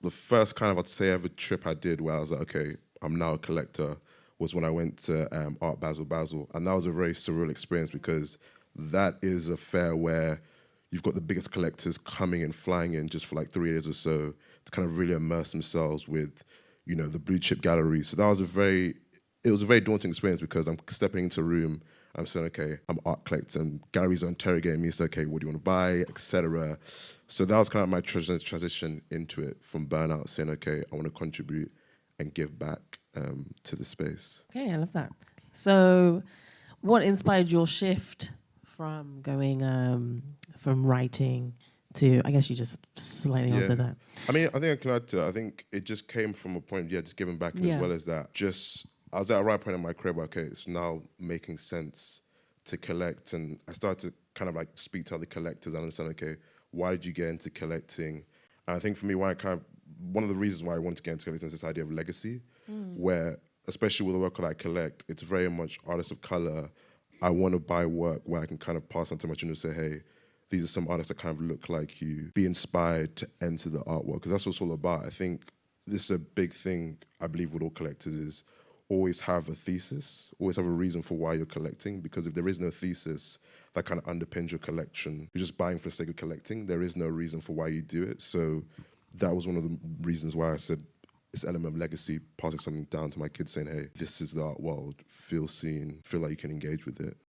The first kind of, I'd say, ever trip I did where I was like, okay, I'm now a collector, was when I went to Art Basel. And that was a very surreal experience because that is a fair where you've got the biggest collectors coming and flying in just for like 3 days or so to kind of really immerse themselves with, you know, the blue chip gallery. So that was it was a very daunting experience because I'm stepping into a room, I'm saying, okay, I'm art collecting, galleries are interrogating me, so okay, what do you want to buy, etc. So that was kind of my transition into it from burnout, saying, okay, I want to contribute and give back to the space. Okay, I love that. So what inspired your shift from going from writing to, I guess you just slightly Yeah. answered that. I mean, I think I can add to it. I think it just came from a point, just giving back, and as well as that, just, I was at a right point in my career where, okay, it's now making sense to collect. And I started to kind of like speak to other collectors and understand, okay, why did you get into collecting? And I think for me, one of the reasons why I want to get into collecting is this idea of legacy, where, especially with the work that I collect, it's very much artists of color. I want to buy work where I can kind of pass on to my children and say, hey, these are some artists that kind of look like you. Be inspired to enter the art world, because that's what it's all about. I think this is a big thing, I believe, with all collectors is always have a thesis, always have a reason for why you're collecting, because if there is no thesis that kind of underpins your collection, you're just buying for the sake of collecting, there is no reason for why you do it. So that was one of the reasons why I said this element of legacy, passing something down to my kids saying, hey, this is the art world, feel seen, feel like you can engage with it.